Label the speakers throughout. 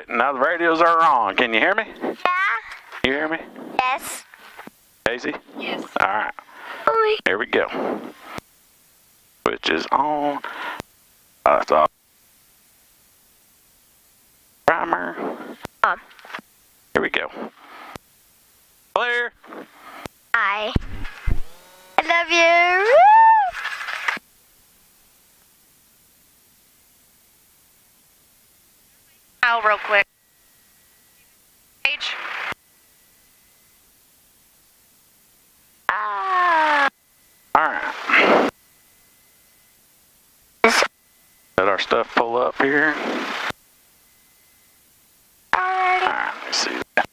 Speaker 1: Alright, now the radios are on. Can you hear me?
Speaker 2: Yeah.
Speaker 1: You hear me?
Speaker 2: Yes.
Speaker 1: Casie?
Speaker 3: Yes.
Speaker 1: Alright. Here we go. Switch is on. That's off. Primer.
Speaker 2: On.
Speaker 1: Here we go. Clear.
Speaker 2: I love you.
Speaker 3: Out real quick. Page.
Speaker 1: Alright. Let our stuff pull up here. Alright, let me see that.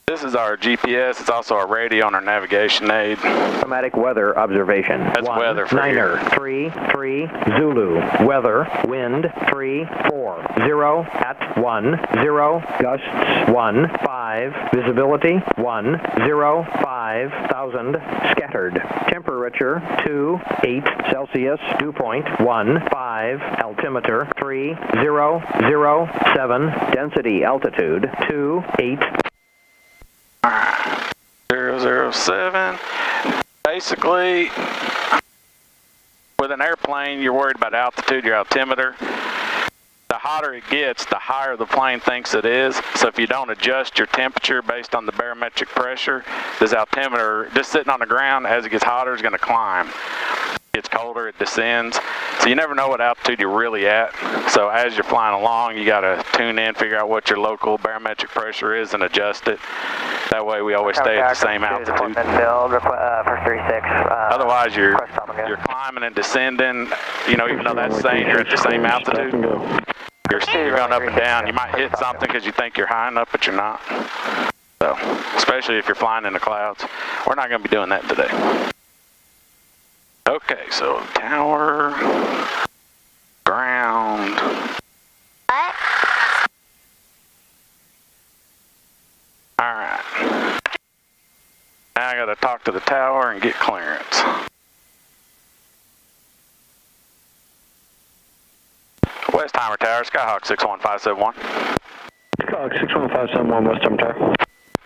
Speaker 1: This is our GPS. It's also our radio and our navigation aid.
Speaker 4: Climatic weather observation.
Speaker 1: That's weather for
Speaker 4: Niner,
Speaker 1: here.
Speaker 4: 3 Zulu. Weather, wind 3 4 0 at 1 0 gusts 1 5 visibility 1 0 5,000 scattered. Temperature 2 8 Celsius. Dew point 1 5 altimeter 3 0 0 7 density altitude 2 8
Speaker 1: 007. Basically, with an airplane, you're worried about altitude, your altimeter. The hotter it gets, the higher the plane thinks it is. So if you don't adjust your temperature based on the barometric pressure, this altimeter, just sitting on the ground, as it gets hotter, is going to climb. It gets colder, it descends. So you never know what altitude you're really at. So as you're flying along, you got to tune in, figure out what your local barometric pressure is, and adjust it. That way we always stay at the same altitude. Otherwise you're climbing and descending, you know, even though that's saying you're at the same altitude. You're going up and down. You might hit something because you think you're high enough, but you're not. So, especially if you're flying in the clouds. We're not going to be doing that today. Okay, so tower, ground.
Speaker 2: What?
Speaker 1: Alright. Now I gotta talk to the tower and get clearance. West Timer Tower, Skyhawk 61571.
Speaker 5: Skyhawk 61571, West Timer Tower.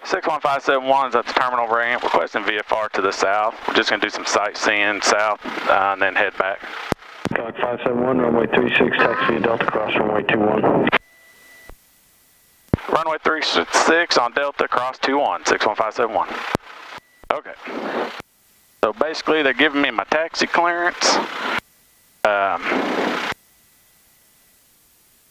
Speaker 1: 61571 is at the terminal ramp, requesting VFR to the south. We're just gonna do some sightseeing south and then head back.
Speaker 5: Skyhawk 571, runway 36, taxi via Delta, cross runway 21.
Speaker 1: Runway 36 on Delta, cross 21, 61571. Okay. So basically they're giving me my taxi clearance.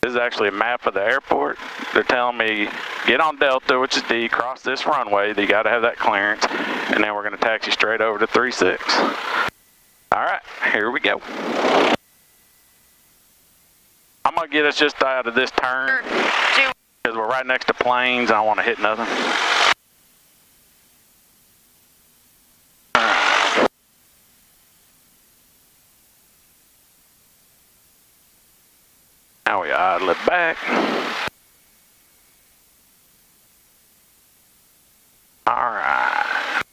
Speaker 1: This is actually a map of the airport. They're telling me get on Delta, which is D, cross this runway. You got to have that clearance, and then we're going to taxi straight over to 36. All right, here we go. I'm going to get us just out of this turn because we're right next to planes. I don't want to hit nothing. Now we idle it back. Alright.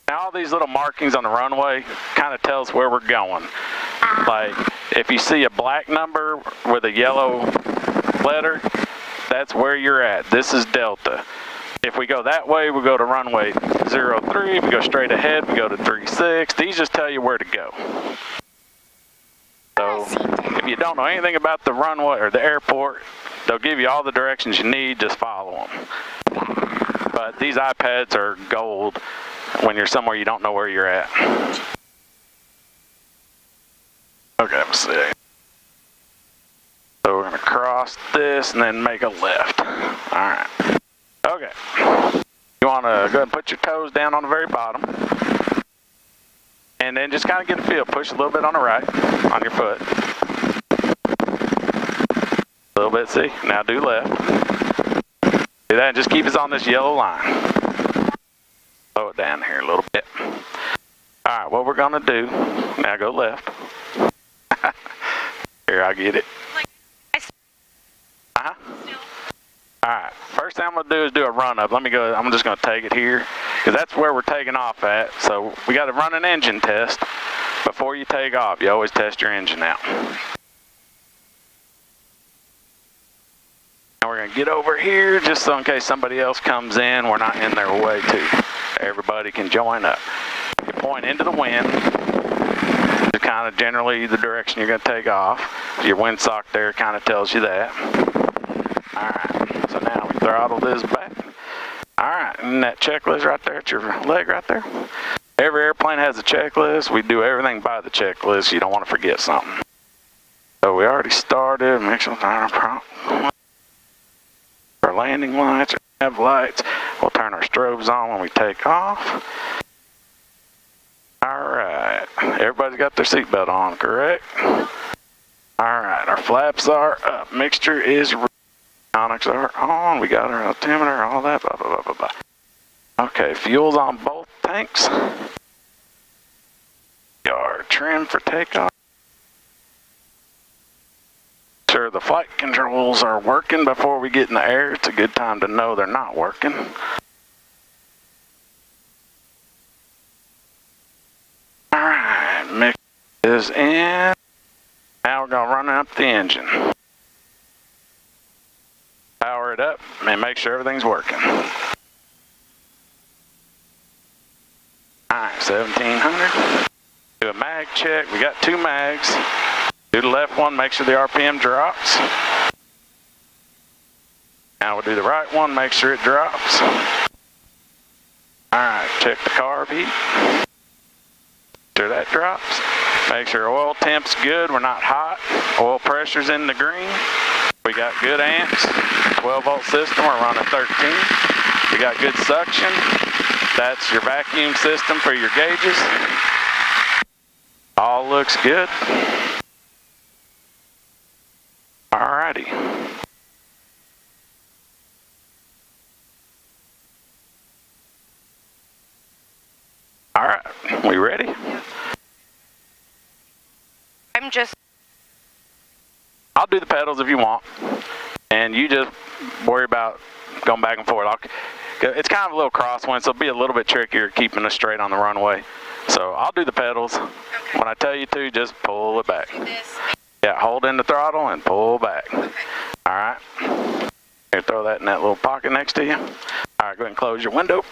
Speaker 1: Now all these little markings on the runway kind of tell us where we're going. Like, if you see a black number with a yellow letter, that's where you're at. This is Delta. If we go that way, we go to runway 03. If we go straight ahead, we go to 36. These just tell you where to go. So, if you don't know anything about the runway or the airport, they'll give you all the directions you need, just follow them. But these iPads are gold when you're somewhere you don't know where you're at. Okay, let's see. So we're going to cross this and then make a left. Alright. Okay. You want to go ahead and put your toes down on the very bottom. And then just kind of get a feel. Push a little bit on the right, on your foot. A little bit, see? Now do left. Do that. Just keep us on this yellow line. Slow it down here a little bit. All right, what we're gonna do, now go left. Here, I'll get it. Uh-huh. All right, first thing I'm gonna do is do a run up. Let me go, I'm just gonna take it here, because that's where we're taking off at. So we gotta run an engine test before you take off. You always test your engine out. Now we're gonna get over here, just so in case somebody else comes in, we're not in their way too. Everybody can join up. You point into the wind. It's kind of generally the direction you're going to take off. Your windsock there kind of tells you that. Alright, so now we throttle this back. Alright, and that checklist right there at your leg right there. Every airplane has a checklist. We do everything by the checklist. You don't want to forget something. So we already started. Make sure our landing lights, our nav lights. We'll turn our strobes on when we take off. Alright, everybody's got their seatbelt on, correct? Alright, our flaps are up. Mixture is avionics are on. We got our altimeter, all that, blah, blah, blah, blah, blah. Okay, fuel's on both tanks. We are trimmed for takeoff. Sure the flight controls are working before we get in the air. It's a good time to know they're not working. Alright, mix is in. Now we're going to run up the engine. Power it up and make sure everything's working. Alright, 1700. Do a mag check. We got 2 mags. Do the left one, make sure the RPM drops. Now we'll do the right one, make sure it drops. Alright, check the carb heat. Make sure that drops. Make sure oil temp's good, we're not hot. Oil pressure's in the green. We got good amps. 12-volt system, we're running 13. We got good suction. That's your vacuum system for your gauges. All looks good. Alrighty. Alright, we ready? I'll do the pedals if you want. And you just worry about going back and forth. It's kind of a little crosswind, so it'll be a little bit trickier keeping us straight on the runway. So I'll do the pedals. Okay. When I tell you to, just pull it back. Yeah, hold in the throttle and pull back. Okay. Alright. Here, throw that in that little pocket next to you. Alright, go ahead and close your window.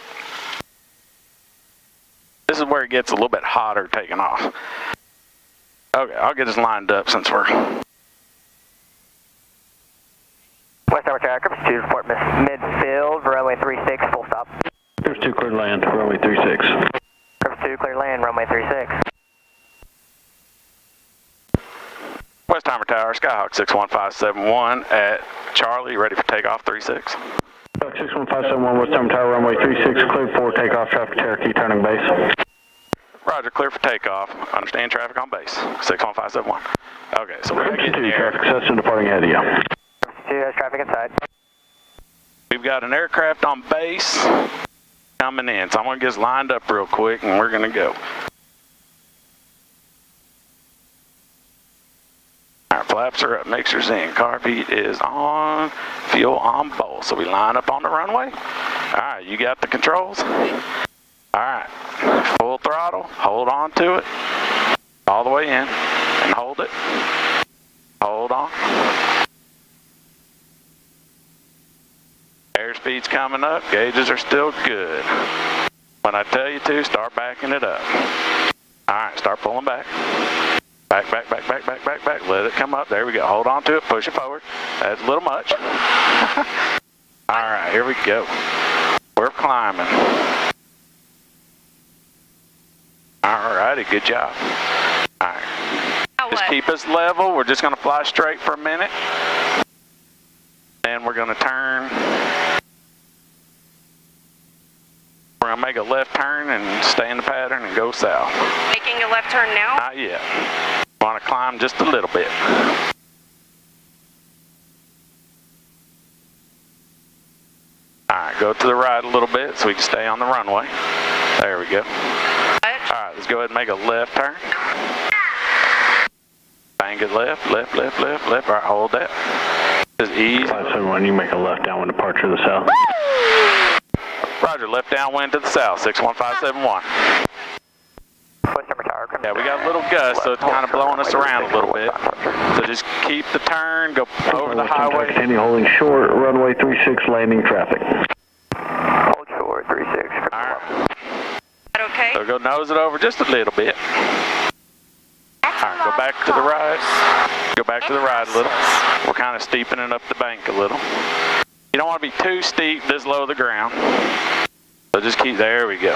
Speaker 1: This is where it gets a little bit hotter taking off. Okay, I'll get us lined up since we're...
Speaker 4: West Tower Tower, Curve 2, report midfield, runway 36, full stop.
Speaker 5: Curve 2, clear land, runway 36.
Speaker 4: Curve 2, clear land, runway 36.
Speaker 1: West Timer Tower, Skyhawk 61571 at Charlie, ready for takeoff 36.
Speaker 5: Skyhawk 61571, West Timer Tower, runway 36, clear for takeoff, traffic Cherokee, turning base.
Speaker 1: Roger, clear for takeoff. Understand traffic on base, 61571. Okay, so we're getting here.
Speaker 5: Traffic access departing ahead of you.
Speaker 4: 2 has traffic inside.
Speaker 1: We've got an aircraft on base coming in, so I'm going to get us lined up real quick and we're going to go. Our flaps are up, mixer's in, carb heat is on, fuel on both. So we line up on the runway. Alright, you got the controls? Alright, full throttle, hold on to it, all the way in, and hold it. Hold on. Airspeed's coming up, gauges are still good. When I tell you to, start backing it up. Alright, start pulling back. Back, back, back, back, back, back, back. Let it come up. There we go. Hold on to it, push it forward. That's a little much. Alright, here we go. We're climbing. Alrighty, good job. Alright. Just keep us level. We're just going to fly straight for a minute. Then we're going to turn. We're going to make a left turn and stay in the pattern and go south.
Speaker 3: Making a left turn now?
Speaker 1: Not yet. Want to climb just a little bit. go to the right a little bit so we can stay on the runway. There we go. Alright, let's go ahead and make a left turn. Bang it left, left, left, left, left. Alright, hold that. Just easy.
Speaker 5: 571, you make a left downwind departure to the south.
Speaker 1: Roger, left downwind to the south, 61571. Yeah, we got a little gust, so it's kind of blowing us around a little bit. So just keep the turn, go over the highway.
Speaker 5: Continue holding short, runway 36, landing traffic.
Speaker 4: Hold short, 36.
Speaker 1: Alright.
Speaker 3: Okay.
Speaker 1: So go nose it over just a little bit. Alright, go back to the right. Go back to the right a little. We're kind of steepening up the bank a little. You don't want to be too steep this low to the ground. So just keep, there we go.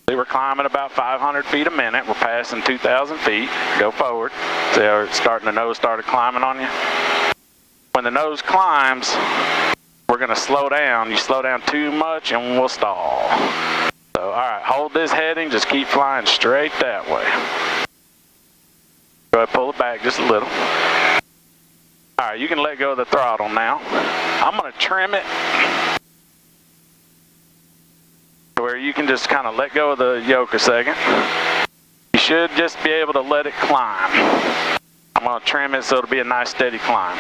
Speaker 1: See, we're climbing about 500 feet a minute. We're passing 2,000 feet. Go forward. See how it's starting, the nose started climbing on you? When the nose climbs, we're going to slow down. You slow down too much and we'll stall. So, alright, hold this heading. Just keep flying straight that way. Go ahead, pull it back just a little. Alright, you can let go of the throttle now. I'm going to trim it where you can just kind of let go of the yoke a second. You should just be able to let it climb. I'm going to trim it so it'll be a nice steady climb.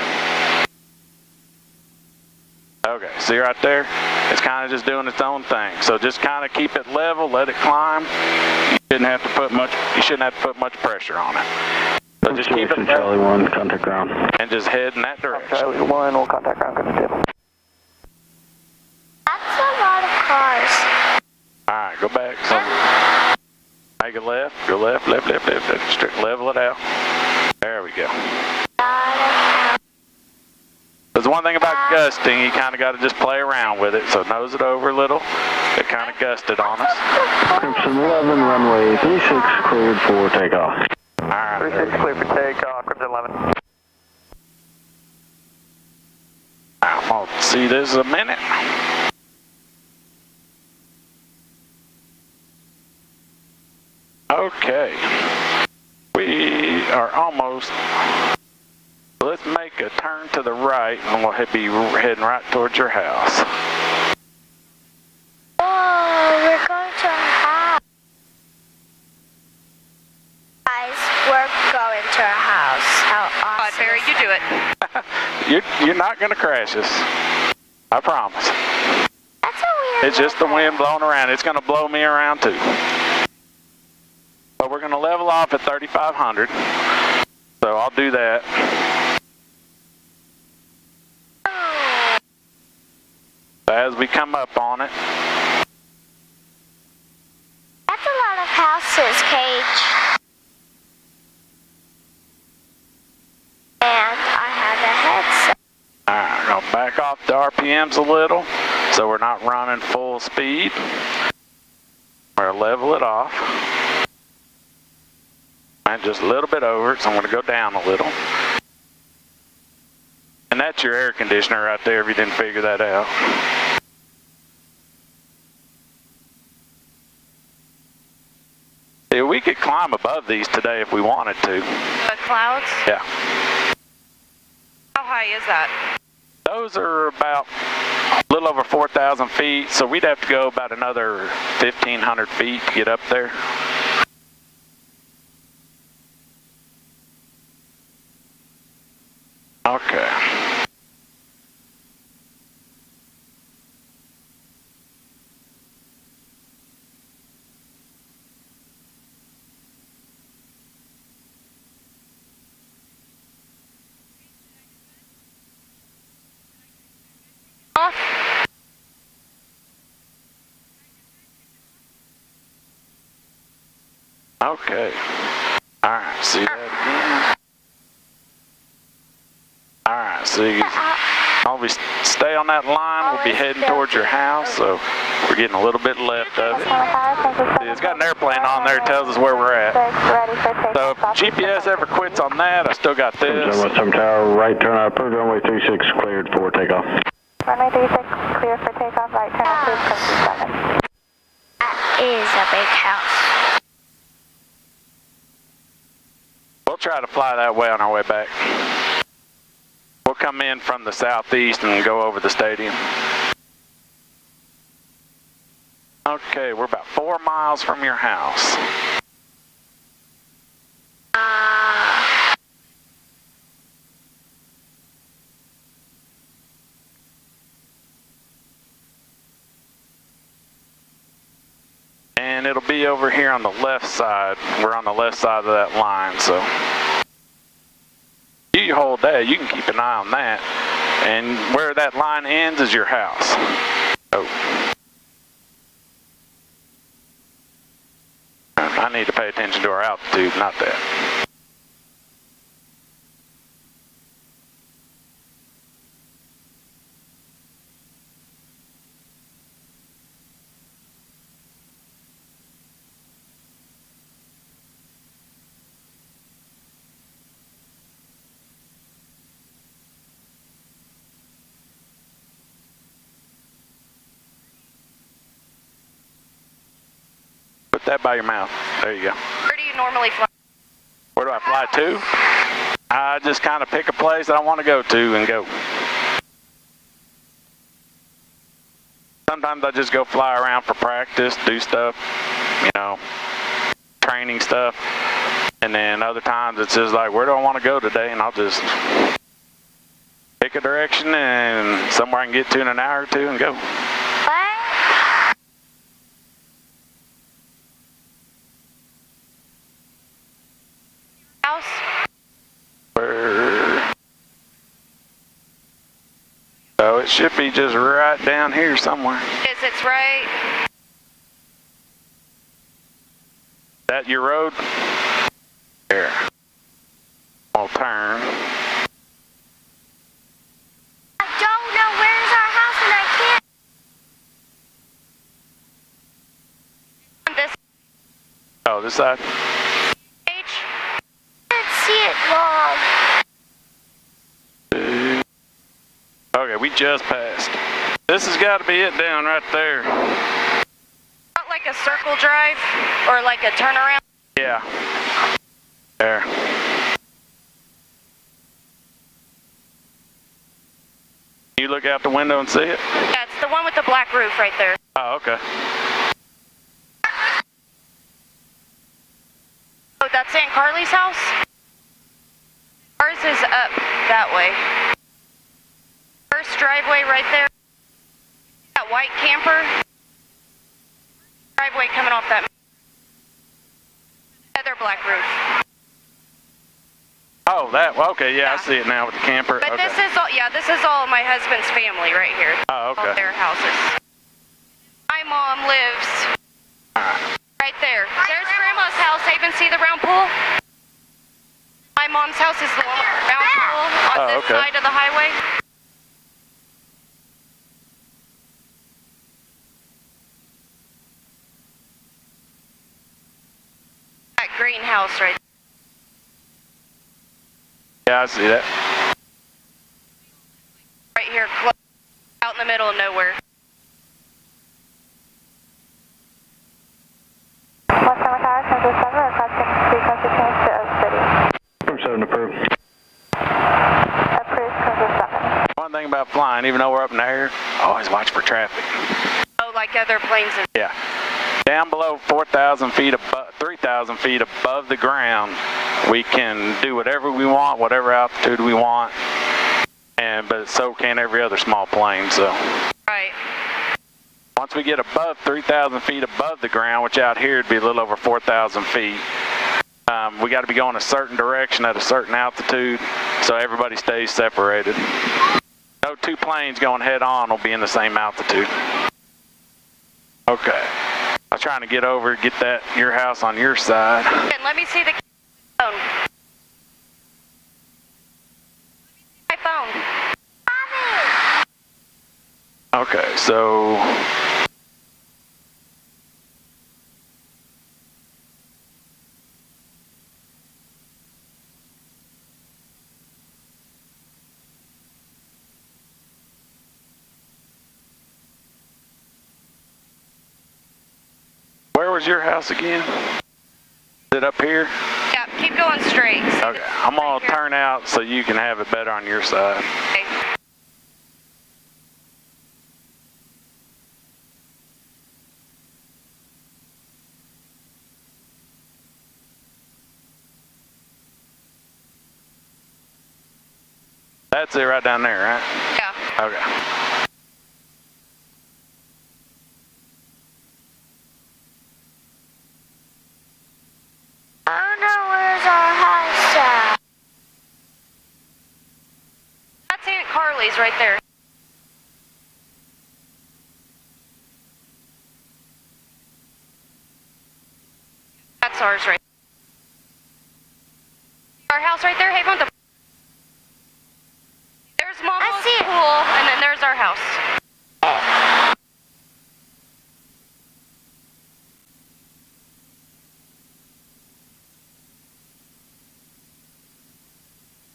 Speaker 1: Okay, see right there? It's kind of just doing its own thing. So just kind of keep it level, let it climb. You shouldn't have to put much pressure on it. So just keep it level.
Speaker 5: Charlie 1, contact ground.
Speaker 1: And just head in that direction.
Speaker 4: Charlie 1, we'll contact ground, good to
Speaker 2: That's a lot of cars.
Speaker 1: Alright, go back. So make a left, go left, left, left, left, left. Straight level it out. There we go. There's one thing about gusting, you kind of got to just play around with it. So nose it over a little. It kind of gusted on us.
Speaker 5: Crimson 11, runway 36, cleared for takeoff.
Speaker 1: Alright.
Speaker 4: 36, clear for takeoff, Crimson 11.
Speaker 1: I'm going to see this a minute. Okay. We are almost. Let's make a turn to the right and we'll be heading right towards your house.
Speaker 2: Oh, we're going to a house. Guys, we're going to a house. How awesome.
Speaker 3: Barry, you do it.
Speaker 1: You're not going to crash us. I promise.
Speaker 2: That's a weird
Speaker 1: It's just the
Speaker 2: weather.
Speaker 1: wind blowing around. It's going to blow me around too. But we're going to level off at 3,500. So I'll do that. As we come up on it.
Speaker 2: That's a lot of houses, Cage. And I have a headset.
Speaker 1: Alright, we're going to back off the RPMs a little so we're not running full speed. We're going to level it off. And just a little bit over it, so I'm going to go down a little. And that's your air conditioner right there if you didn't figure that out. Yeah, we could climb above these today if we wanted to.
Speaker 3: The clouds?
Speaker 1: Yeah.
Speaker 3: How high is that?
Speaker 1: Those are about a little over 4,000 feet, so we'd have to go about another 1,500 feet to get up there. Okay. Okay. Alright, see that again? Alright, see, I'll be stay on that line. We'll be heading towards your house, so we're getting a little bit left of it. See, it's got an airplane on there that tells us where we're at. So if GPS ever quits on that, I still got this.
Speaker 5: Some tower, right turn out, approved, runway 36, cleared for takeoff.
Speaker 6: Runway 36, clear for takeoff, right turn approved, Crimson 7.
Speaker 2: That is a big house.
Speaker 1: We'll try to fly that way on our way back. We'll come in from the southeast and go over the stadium. Okay, we're about 4 miles from your house. And it'll be over here on the left side. We're on the left side of that line, so you hold that. You can keep an eye on that. And where that line ends is your house. Oh. I need to pay attention to our altitude, not that. Put that by your mouth. There you go.
Speaker 3: Where do you normally fly?
Speaker 1: Where do I fly to? I just kind of pick a place that I want to go to and go. Sometimes I just go fly around for practice, do stuff, you know, training stuff. And then other times it's just like, where do I want to go today? And I'll just pick a direction and somewhere I can get to in an hour or two and go. So it should be just right down here somewhere.
Speaker 3: It's right.
Speaker 1: That your road? Here. I'll turn.
Speaker 2: I don't know where's our house and I can't.
Speaker 3: On this
Speaker 1: Oh, this side?
Speaker 3: page.
Speaker 2: Can't see it, Mom.
Speaker 1: Okay, we just passed. This has got to be it down right there.
Speaker 3: Not like a circle drive or like a turnaround.
Speaker 1: Yeah. There. You look out the window and see it?
Speaker 3: Yeah, it's the one with the black roof right there.
Speaker 1: Oh, okay.
Speaker 3: Oh, that's Aunt Carly's house? Ours is up that way. First driveway right there. That white camper. Driveway coming off that other black roof.
Speaker 1: Oh, that, okay, yeah, I see it now with the camper.
Speaker 3: But
Speaker 1: Okay.
Speaker 3: this is all, yeah, this is all my husband's family right here.
Speaker 1: Oh, okay.
Speaker 3: All their houses. My mom lives right there. There's Grandma's house. Even see the round pool? My mom's house is the one with the round pool on
Speaker 1: Oh,
Speaker 3: this
Speaker 1: okay.
Speaker 3: side of the highway. That greenhouse right
Speaker 1: Yeah, I see that.
Speaker 3: here, out in the middle of nowhere.
Speaker 6: West Summer Tower, Central 7, requesting frequency change to Oak City.
Speaker 5: From 7 approved.
Speaker 6: Approved, Central 7.
Speaker 1: One thing about flying, even though we're up in the air, always watch for traffic.
Speaker 3: Oh, like other planes.
Speaker 1: Yeah. Down below 4,000 feet above, 3,000 feet above the ground, we can do whatever we want, whatever altitude we want, but so can every other small plane. So
Speaker 3: Right.
Speaker 1: once we get above 3,000 feet above the ground, which out here would be a little over 4,000 feet, we got to be going a certain direction at a certain altitude, so everybody stays separated. No two planes going head on will be in the same altitude. Okay. I'm trying to get over, get that your house on your side.
Speaker 3: And let me see the phone. My phone.
Speaker 1: Okay, so where was your house again? Is it up here?
Speaker 3: Yep. keep going straight.
Speaker 1: Okay, I'm going to turn out so you can have it better on your side.
Speaker 3: Okay.
Speaker 1: That's it right down there, right?
Speaker 3: Yeah.
Speaker 1: Okay.
Speaker 2: I don't know where's our house at.
Speaker 3: That's Aunt Carly's right there. That's ours right there. Our house right there, hey, the there's Mama's
Speaker 2: see it.
Speaker 3: pool, and then there's our house.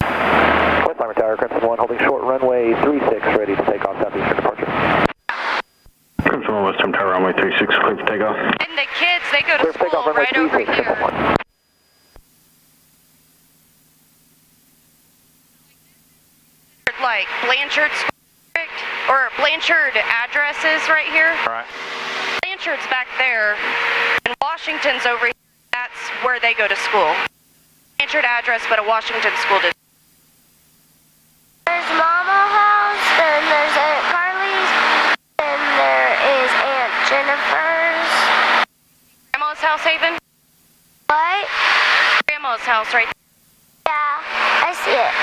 Speaker 4: Climber Tower, Crimson 1, holding short runway 36, ready to take off southeastern departure.
Speaker 5: Crimson 1, Western Tower, runway 36, clear for takeoff.
Speaker 3: And the kids, they go to
Speaker 4: Clear for takeoff,
Speaker 3: school
Speaker 4: runway
Speaker 3: right over
Speaker 4: 36, Crimson
Speaker 3: here.
Speaker 4: 1.
Speaker 3: Like Blanchard School District, or Blanchard addresses right here.
Speaker 1: All right.
Speaker 3: Blanchard's back there, and Washington's over here. That's where they go to school. Blanchard address, but a Washington school district.
Speaker 2: There's Mama's house, then there's Aunt Carly's, then there is Aunt Jennifer's.
Speaker 3: Grandma's house, Haven?
Speaker 2: What?
Speaker 3: Grandma's house right there.
Speaker 2: Yeah, I see it.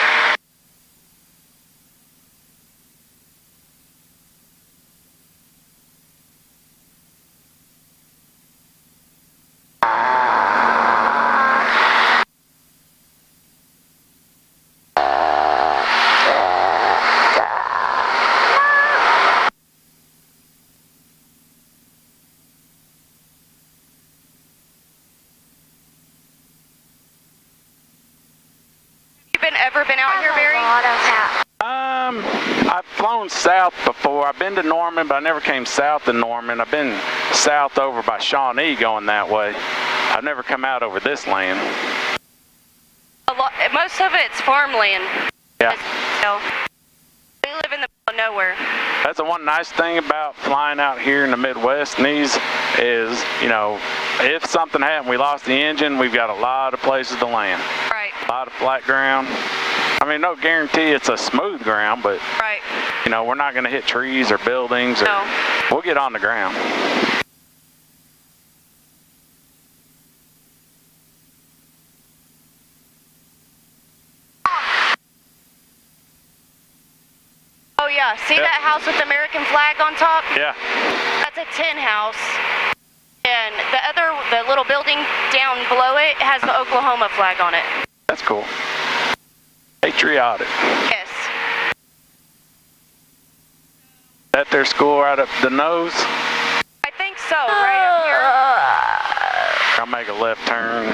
Speaker 3: Ever been out here, Barry?
Speaker 1: I've flown south before. I've been to Norman, but I never came south of Norman. I've been south over by Shawnee going that way. I've never come out over this land.
Speaker 3: Most of it's farmland.
Speaker 1: Yeah.
Speaker 3: So, we live in the middle of nowhere.
Speaker 1: That's the one nice thing about flying out here in the Midwest, is, you know, if something happened, we lost the engine, we've got a lot of places to land.
Speaker 3: Right.
Speaker 1: A lot of flat ground. I mean, no guarantee it's a smooth ground, but,
Speaker 3: Right.
Speaker 1: you know, we're not going to hit trees or buildings. Or,
Speaker 3: No.
Speaker 1: We'll get on the ground.
Speaker 3: Oh, yeah. See
Speaker 1: Yep.
Speaker 3: that house with the American flag on top?
Speaker 1: Yeah.
Speaker 3: That's a tin house. And the little building down below it has the Oklahoma flag on it.
Speaker 1: That's cool. Patriotic.
Speaker 3: Yes.
Speaker 1: That their school right up the nose.
Speaker 3: I think so, right up here.
Speaker 1: I'll make a left turn.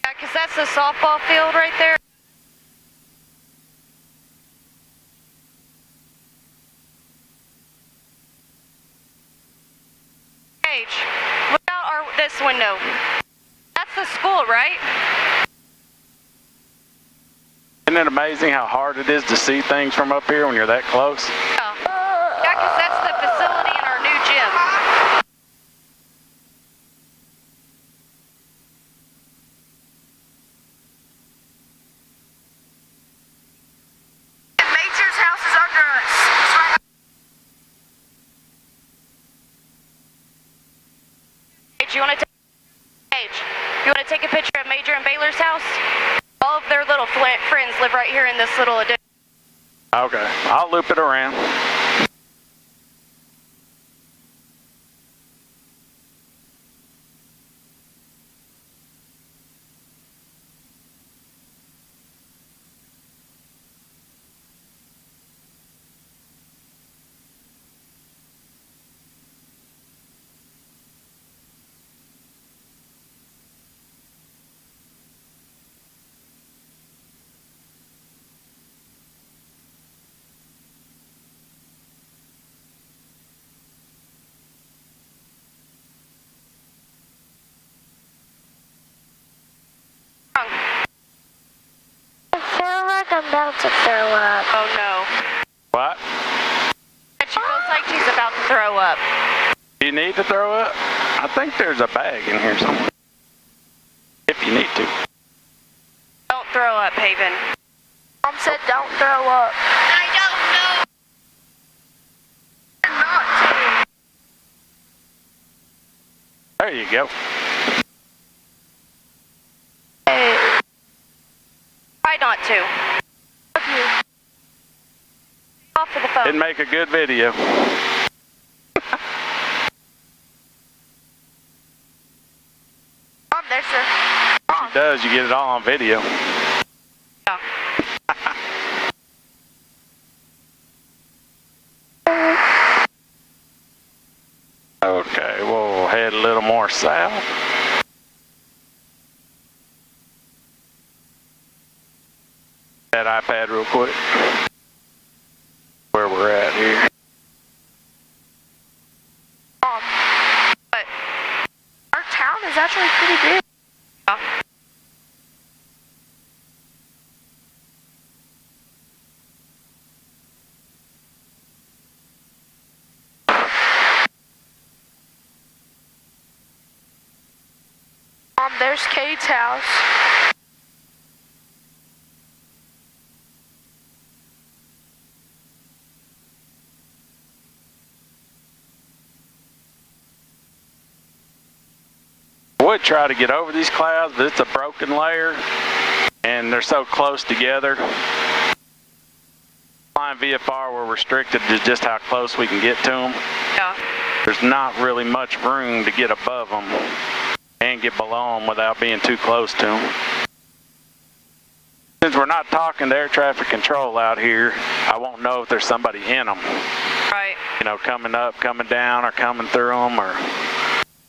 Speaker 3: Yeah, because that's the softball field right there. Paige, look out this window. That's the school, right?
Speaker 1: Isn't it amazing how hard it is to see things from up here when you're that close?
Speaker 3: Yeah. Yeah, because that's the facility in our new gym.
Speaker 2: Major's house is under us.
Speaker 3: Paige, you want to take a picture of Major and Baylor's house? All of their little friends live right here in this little addition.
Speaker 1: Okay, I'll loop it around.
Speaker 2: I'm about to throw up.
Speaker 3: Oh no.
Speaker 1: What?
Speaker 3: She feels like she's about to throw up.
Speaker 1: You need to throw up? I think there's a bag in here somewhere. If you need to.
Speaker 3: Don't throw up, Haven.
Speaker 2: Mom said don't throw up. I don't know. Not to.
Speaker 1: There you go.
Speaker 2: Hey.
Speaker 3: Try not to.
Speaker 2: Love you.
Speaker 3: Off of the phone.
Speaker 1: It'd make a good video.
Speaker 2: Mom, there's a... Mom.
Speaker 1: It does, you get it all on video.
Speaker 3: Yeah.
Speaker 1: Okay, we'll head a little more south. That iPad real quick. Where we're at here.
Speaker 2: Mom.
Speaker 3: But
Speaker 2: Our town is actually pretty big.
Speaker 3: yeah.
Speaker 2: Mom, there's Kate's house.
Speaker 1: Would try to get over these clouds, but it's a broken layer and they're so close together. Flying VFR, we're restricted to just how close we can get to them.
Speaker 3: Yeah.
Speaker 1: There's not really much room to get above them and get below them without being too close to them. Since we're not talking to air traffic control out here, I won't know if there's somebody in them.
Speaker 3: Right.
Speaker 1: You know, coming up, coming down, or coming through them, or...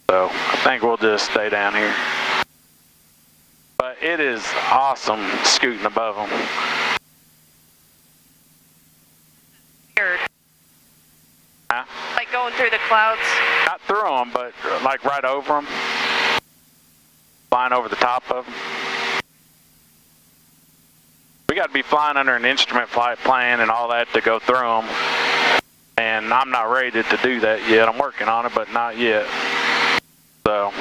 Speaker 1: So, I think we'll just stay down here. But it is awesome scooting above them.
Speaker 3: Weird.
Speaker 1: Huh?
Speaker 3: Like going through the clouds.
Speaker 1: Not through them, but like right over them. Flying over the top of them. We got to be flying under an instrument flight plan and all that to go through them. And I'm not ready to do that yet. I'm working on it, but not yet. So.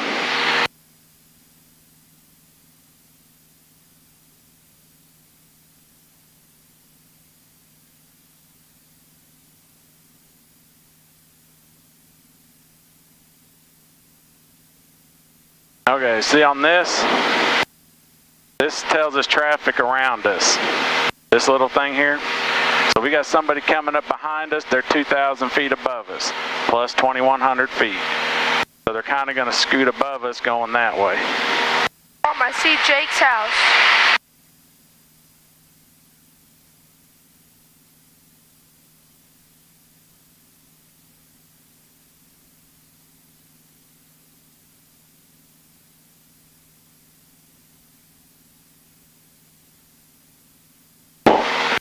Speaker 1: Okay, see on this tells us traffic around us. This little thing here. So we got somebody coming up behind us. They're 2,000 feet above us, plus 2,100 feet. So they're kind of going to scoot above us going that way.
Speaker 2: Mom, I see Jake's house.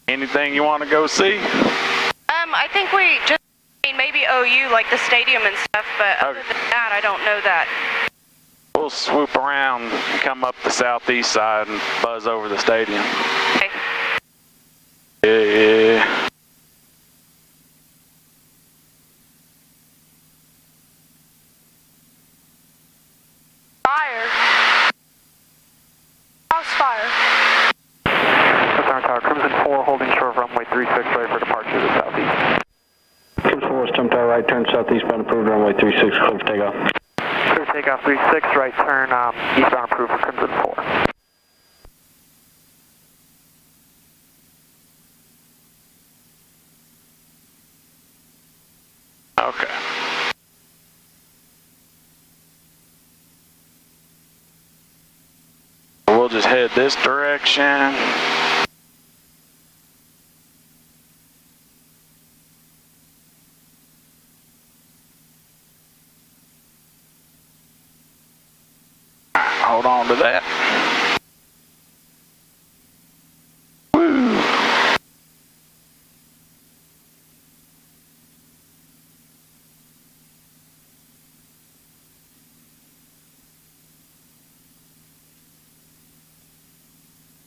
Speaker 1: Anything you want to go see?
Speaker 3: I think we just, maybe OU, like the stadium and stuff, but other than that, I don't know that.
Speaker 1: We'll swoop around and come up the southeast side and buzz over the stadium.
Speaker 3: Okay.
Speaker 1: Yeah.
Speaker 2: Fire. House fire.
Speaker 5: Tower, Crimson 4 holding short of runway 36 ready for departure to the southeast. Crimson 4 is Tom Tower, right turn southeastbound approved runway 36, clear for takeoff. Clear for takeoff 36, right turn eastbound approved for Crimson 4.
Speaker 1: Okay. We'll just head this direction. Hold on to that. Woo.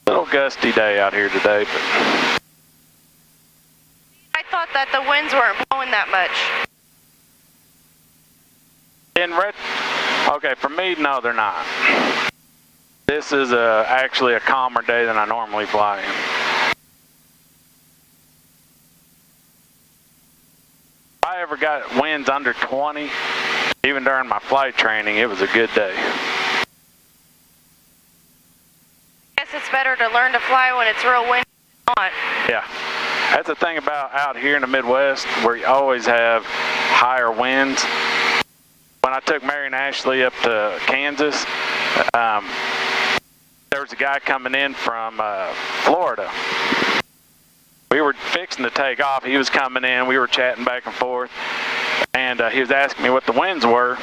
Speaker 1: Little gusty day out here today, but
Speaker 3: I thought that the winds weren't blowing that much.
Speaker 1: okay, for me, no, they're not. This is actually a calmer day than I normally fly in. If I ever got winds under 20, even during my flight training, it was a good day.
Speaker 3: I guess it's better to learn to fly when it's real windy.
Speaker 1: Yeah. That's the thing about out here in the Midwest, where you always have higher winds. When I took Mary and Ashley up to Kansas, there was a guy coming in from Florida. We were fixing to take off. He was coming in. We were chatting back and forth. And he was asking me what the winds were.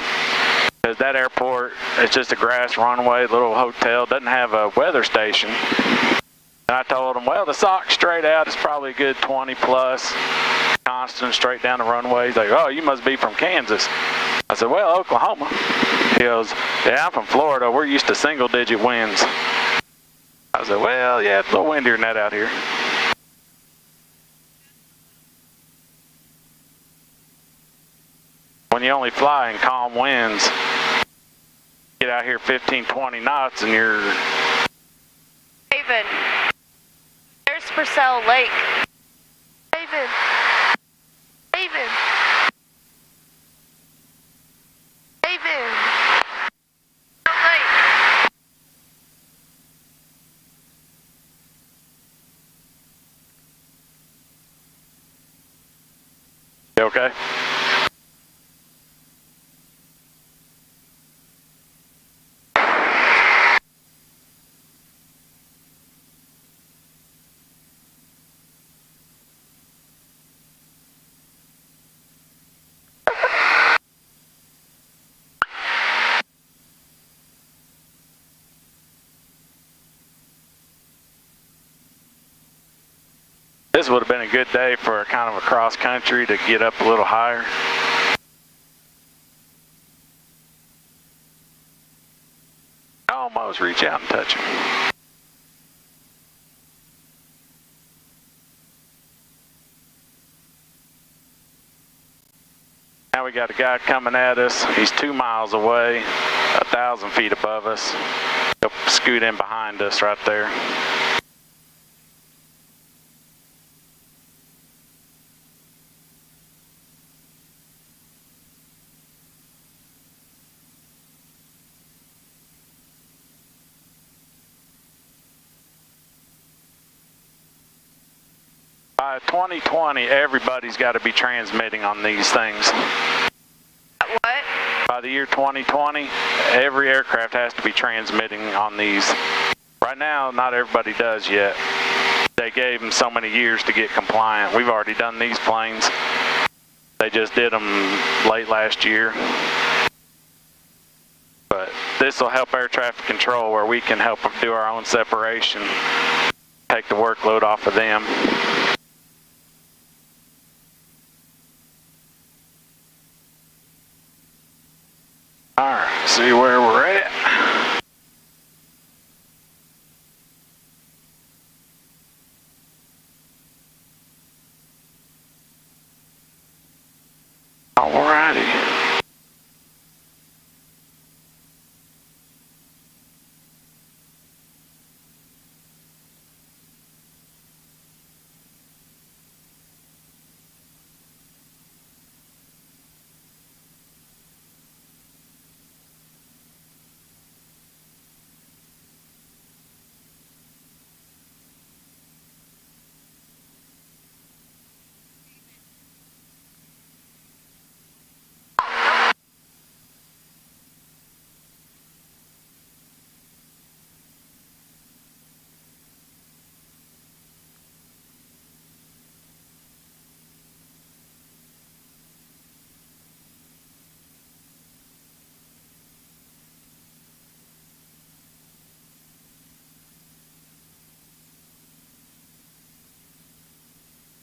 Speaker 1: Because that airport, it's just a grass runway, little hotel, doesn't have a weather station. And I told him, well, the SOC straight out is probably a good 20 plus, constant straight down the runway. He's like, oh, you must be from Kansas. I said, well, Oklahoma. He goes, yeah, I'm from Florida. We're used to single digit winds. I said, well, yeah, it's a little windier than that out here. When you only fly in calm winds, get out here 15, 20 knots and you're...
Speaker 3: David, there's Purcell Lake.
Speaker 2: David. David. David.
Speaker 3: Lake.
Speaker 1: You okay? This would have been a good day for a kind of a cross country to get up a little higher. Almost reach out and touch him. Now we got a guy coming at us. He's 2 miles away, 1,000 feet above us. He'll scoot in behind us right there. By 2020, everybody's got to be transmitting on these things.
Speaker 3: What?
Speaker 1: By the year 2020, every aircraft has to be transmitting on these. Right now, not everybody does yet. They gave them so many years to get compliant. We've already done these planes. They just did them late last year. But this will help air traffic control where we can help them do our own separation, take the workload off of them. Alright, see where we're at. Alrighty.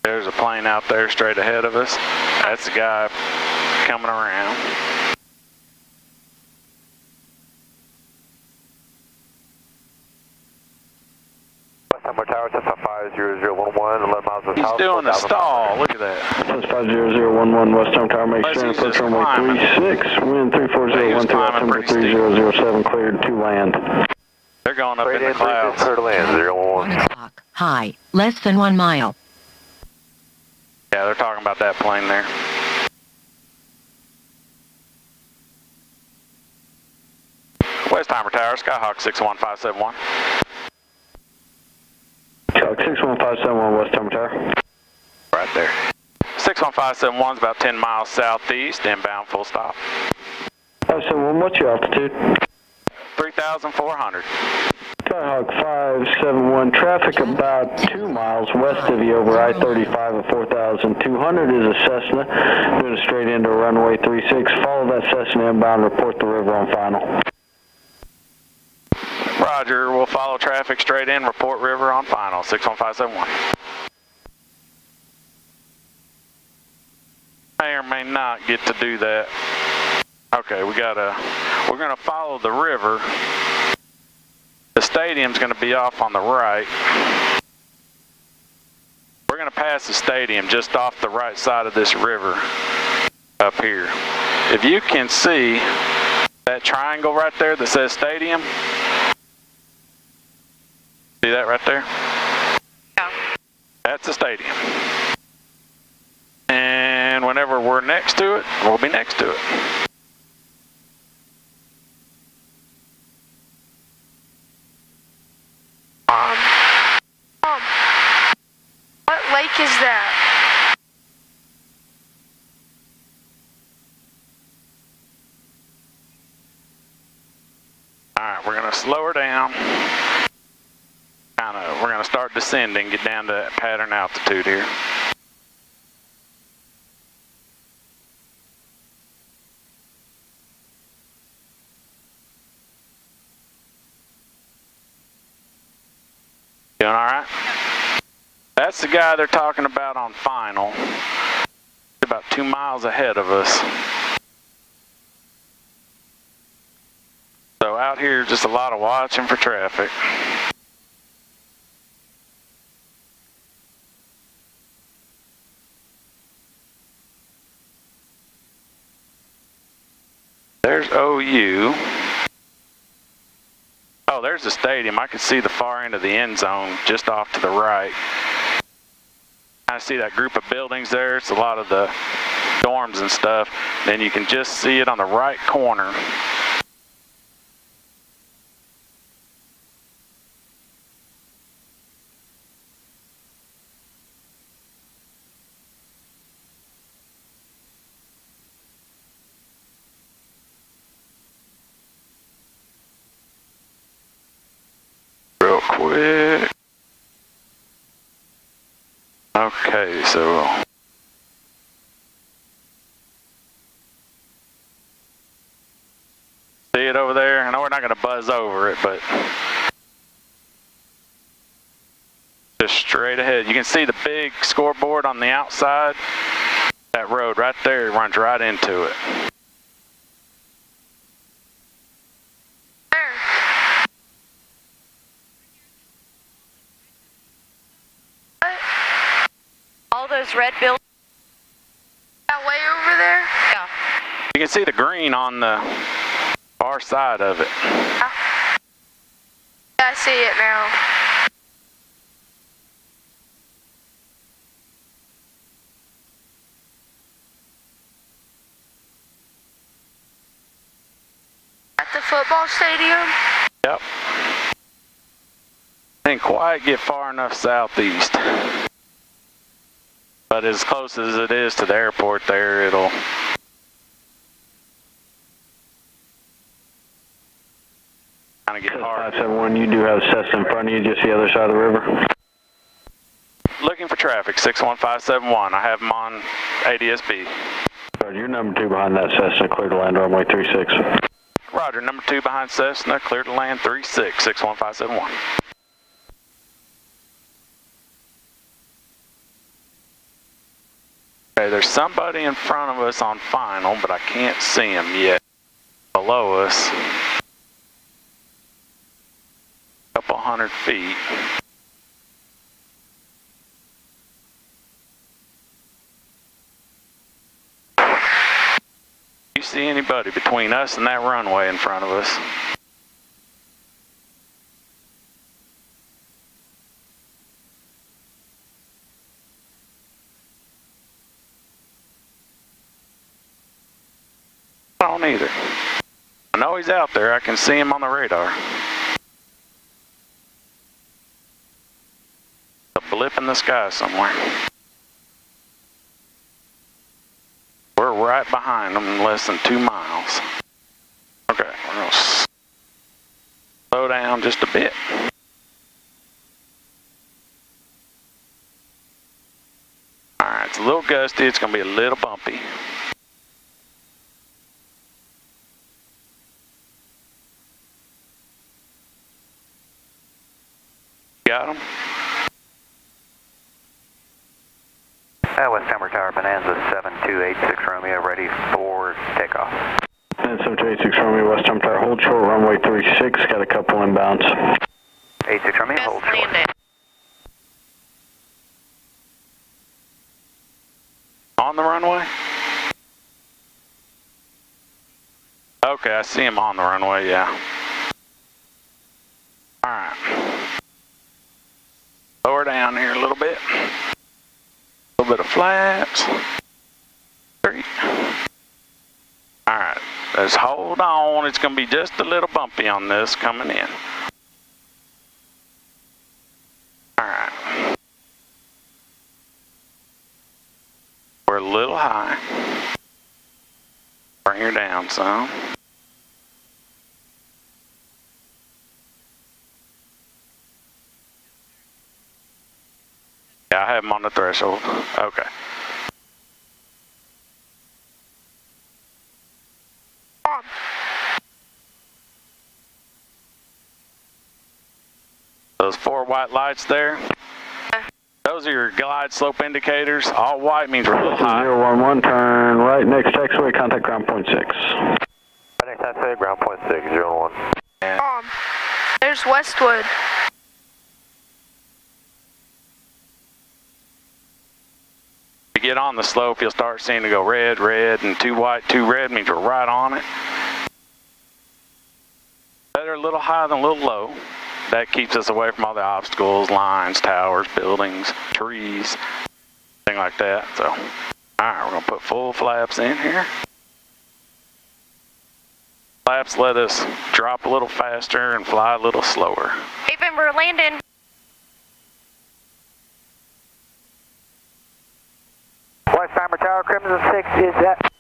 Speaker 1: There's a plane out there straight ahead of us. That's the guy coming around.
Speaker 5: Tower Tower, Cessna 50011, 11 miles of
Speaker 1: He's
Speaker 5: south.
Speaker 1: doing the stall. Look at that.
Speaker 5: Cessna 50011, West Tower Tower, make
Speaker 1: Unless
Speaker 5: sure
Speaker 1: he's
Speaker 5: approach
Speaker 1: just
Speaker 5: runway
Speaker 1: climbing.
Speaker 5: 36, wind 34013,
Speaker 1: climbing
Speaker 5: altimeter
Speaker 1: pretty steep.
Speaker 5: 3007, cleared to land.
Speaker 1: They're going up in the clouds.
Speaker 5: Clear to land, 011.
Speaker 7: 1 o'clock. High. Less than 1 mile.
Speaker 1: Yeah, they're talking about that plane there. West Timer Tower, Skyhawk 61571.
Speaker 5: Skyhawk 61571, West Tower Tower.
Speaker 1: Right there. 61571 is about 10 miles southeast, inbound full stop.
Speaker 5: 571, what's your altitude?
Speaker 1: 3,400.
Speaker 5: Skyhawk 571, traffic about 2 miles west of you over I-35 at 4,200 is a Cessna. Doing a straight into runway 36. Follow that Cessna inbound, report the river on final.
Speaker 1: Roger, we'll follow traffic straight in, report river on final, 61571. May or may not get to do that. Okay, we're gonna follow the river. The stadium's gonna be off on the right. We're gonna pass the stadium just off the right side of this river up here. If you can see that triangle right there that says stadium, see that right there?
Speaker 3: Yeah.
Speaker 1: That's the stadium. And whenever we're next to it, we'll be next to it.
Speaker 2: What lake is that?
Speaker 1: Alright, we're gonna slow her down. We're gonna start descending, get down to pattern altitude here. Doing alright? That's the guy they're talking about on final. About 2 miles ahead of us. So out here, just a lot of watching for traffic. There's OU. Oh, there's the stadium. I can see the far end of the end zone just off to the right. I see that group of buildings there. It's a lot of the dorms and stuff. Then you can just see it on the right corner. Real quick. Okay, so see it over there? I know we're not going to buzz over it, but just straight ahead. You can see the big scoreboard on the outside. That road right there runs right into it.
Speaker 3: All those red buildings.
Speaker 2: That way over there?
Speaker 3: Yeah.
Speaker 1: You can see the green on the far side of it.
Speaker 2: Yeah, I see it now. At the football stadium?
Speaker 1: Yep. Didn't quite get far enough southeast. But as close as it is to the airport there, it'll kind of get hard.
Speaker 5: 571, you do have Cessna in front of you, just the other side of the river.
Speaker 1: Looking for traffic, 61571. I have them on ADSB.
Speaker 5: Roger, you're number 2 behind that Cessna, clear to land runway 36.
Speaker 1: Roger, number 2 behind Cessna, clear to land 36, 61571. Okay, there's somebody in front of us on final, but I can't see him yet. Below us. A couple hundred feet. see anybody between us and that runway in front of us. I don't either. I know he's out there. I can see him on the radar. A blip in the sky somewhere. We're right behind them in less than 2 miles. Okay, we're going to slow down just a bit. Alright, it's a little gusty. It's going to be a little bumpy. Got him?
Speaker 5: West Hammer Tower, Bonanza 7286 Romeo, ready for takeoff.
Speaker 8: And 7286 Romeo, West Hammer Tower, hold short, runway 36, got a couple inbounds.
Speaker 5: 86 Romeo,
Speaker 3: Just
Speaker 5: hold short.
Speaker 3: landed.
Speaker 1: On the runway? Okay, I see him on the runway, yeah. Alright. Lower down here a little bit. A little bit of flaps. 3. Alright, let's hold on. It's going to be just a little bumpy on this coming in. Alright. We're a little high. Bring her down some. Yeah, I have him on the threshold. Okay. Those 4 white lights there, those are your glide slope indicators. All white means we're a little high.
Speaker 8: 011, turn right next taxiway, contact ground point 6.
Speaker 5: Right next taxiway, ground point 6, 01.
Speaker 2: There's Westwood.
Speaker 1: If you get on the slope, you'll start seeing it go red, red, and 2 white, 2 red means we're right on it. Better a little high than a little low. That keeps us away from all the obstacles, lines, towers, buildings, trees, thing like that. So, alright, we're going to put full flaps in here. Flaps let us drop a little faster and fly a little slower.
Speaker 3: Haven, we're landing.
Speaker 5: West Hammer Tower, Crimson 6 is at.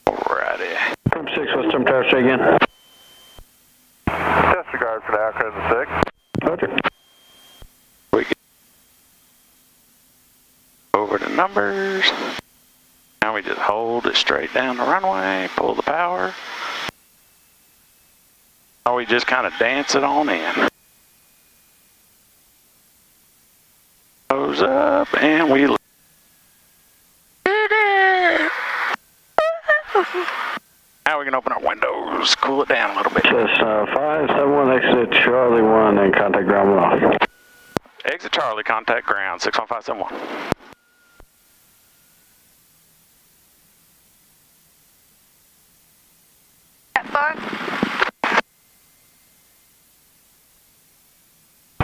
Speaker 1: Alrighty.
Speaker 8: Crim 6, West Hammer Tower, say again.
Speaker 5: Disregard for now, Crimson 6.
Speaker 8: Okay.
Speaker 1: We get over the numbers. Now we just hold it straight down the runway, pull the power. Or we just kind of dance it on in. Nose up and we now we can open our windows, cool it down a little bit.
Speaker 8: Cessna 571, exit Charlie 1 and contact ground 1 off.
Speaker 1: Exit Charlie, contact ground, 61571.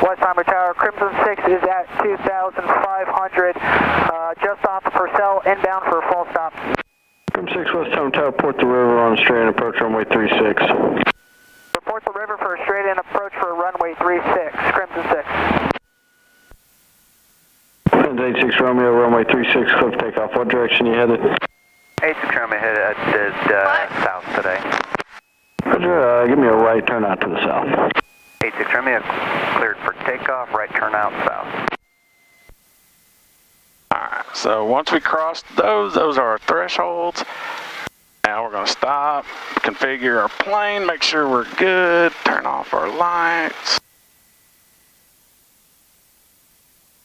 Speaker 5: West Hammer Tower, Crimson 6 is at 2,500, just off of Purcell, inbound for a full stop.
Speaker 8: Crim 6, West Hammer Tower, port the river on straight and approach runway 36.
Speaker 5: Report the river for a straight-in approach for runway 36, Crimson 6.
Speaker 8: 86 Romeo, runway 36, cliff takeoff. What direction you headed?
Speaker 5: 86 Romeo headed south today.
Speaker 8: Roger, give me a right turn out to the south.
Speaker 5: 86 Romeo, cleared for takeoff, right turn out south.
Speaker 1: Alright, so once we cross those are our thresholds. Now we're going to stop, configure our plane, make sure we're good, turn off our lights,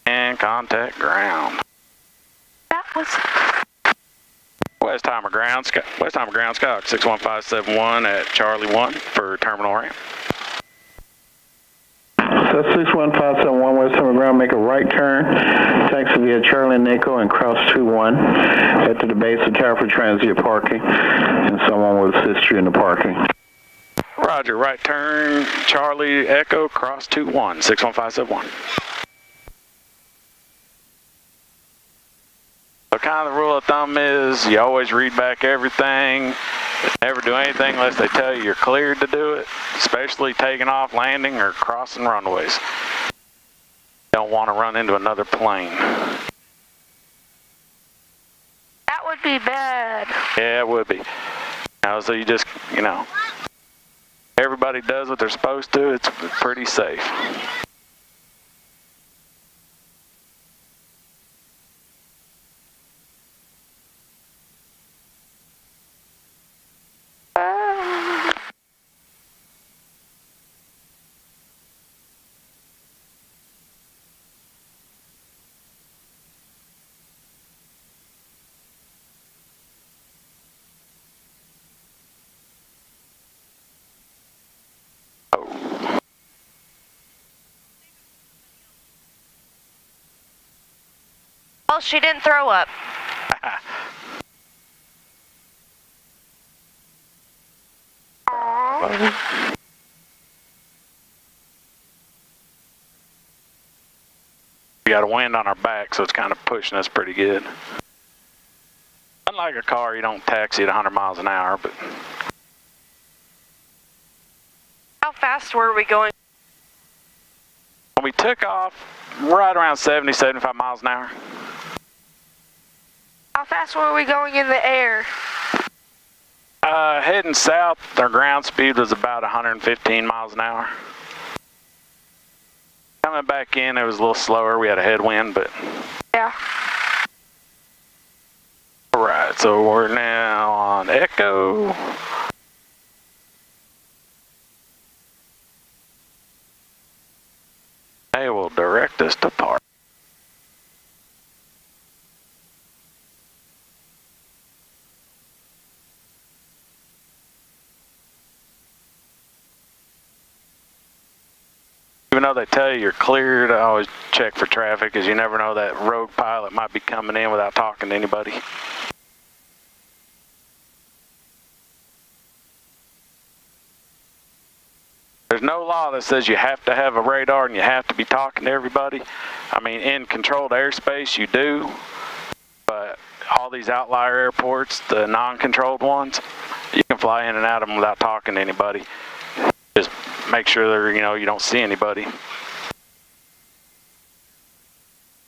Speaker 1: and contact ground.
Speaker 2: That was...
Speaker 1: Westheimer Ground Skyhawk 61571 at Charlie 1 for terminal ramp.
Speaker 8: 61571 West Summer Ground, make a right turn, taxi via Charlie and Nico and cross 21. Head to the base of tower for transient parking, and someone will assist you in the parking.
Speaker 1: Roger, right turn, Charlie Echo, cross 21, 61571. So kind of the rule of thumb is you always read back everything. Never do anything unless they tell you you're cleared to do it, especially taking off, landing, or crossing runways. Don't want to run into another plane.
Speaker 2: That would be bad.
Speaker 1: Yeah, it would be. So you just, everybody does what they're supposed to. It's pretty safe.
Speaker 3: Well, she didn't throw up.
Speaker 1: We got a wind on our back, so it's kind of pushing us pretty good. Unlike a car, you don't taxi at 100 miles an hour, but...
Speaker 3: How fast were we going?
Speaker 1: When we took off, right around 70, 75 miles an hour.
Speaker 2: How fast were we going in the air?
Speaker 1: Heading south, our ground speed was about 115 miles an hour. Coming back in, it was a little slower. We had a headwind, but...
Speaker 2: Yeah.
Speaker 1: Alright, so we're now on Echo. They will direct us to park. Even though they tell you you're cleared, I always check for traffic, because you never know, that rogue pilot might be coming in without talking to anybody. There's no law that says you have to have a radar and you have to be talking to everybody. I mean, in controlled airspace, you do, but all these outlier airports, the non-controlled ones, you can fly in and out of them without talking to anybody. Just make sure they're, you don't see anybody.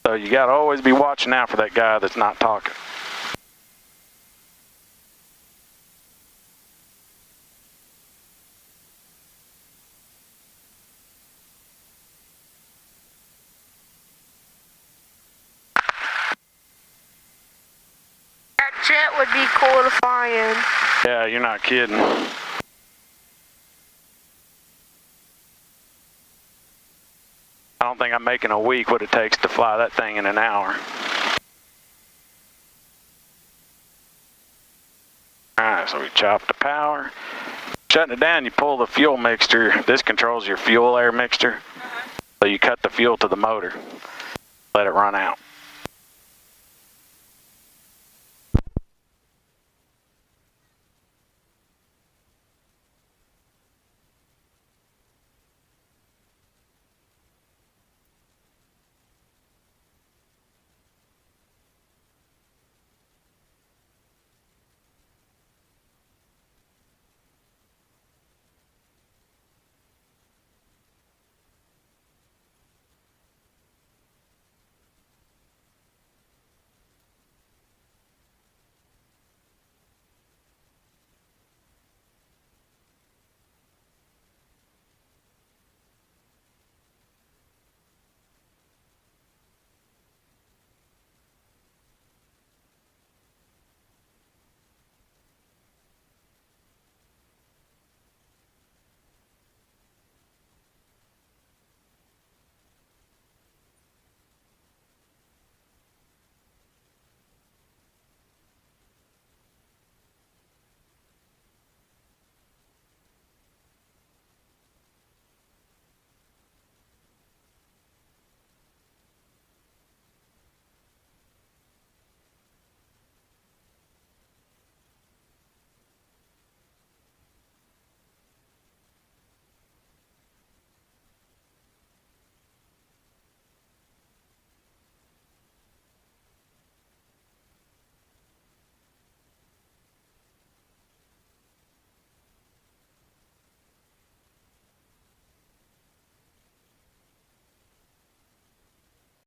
Speaker 1: So you got to always be watching out for that guy that's not talking.
Speaker 2: That jet would be cool to fly in.
Speaker 1: Yeah, you're not kidding. I don't think I'm making a week what it takes to fly that thing in an hour. Alright, so we chop the power. Shutting it down, you pull the fuel mixture. This controls your fuel air mixture. So you cut the fuel to the motor. Let it run out.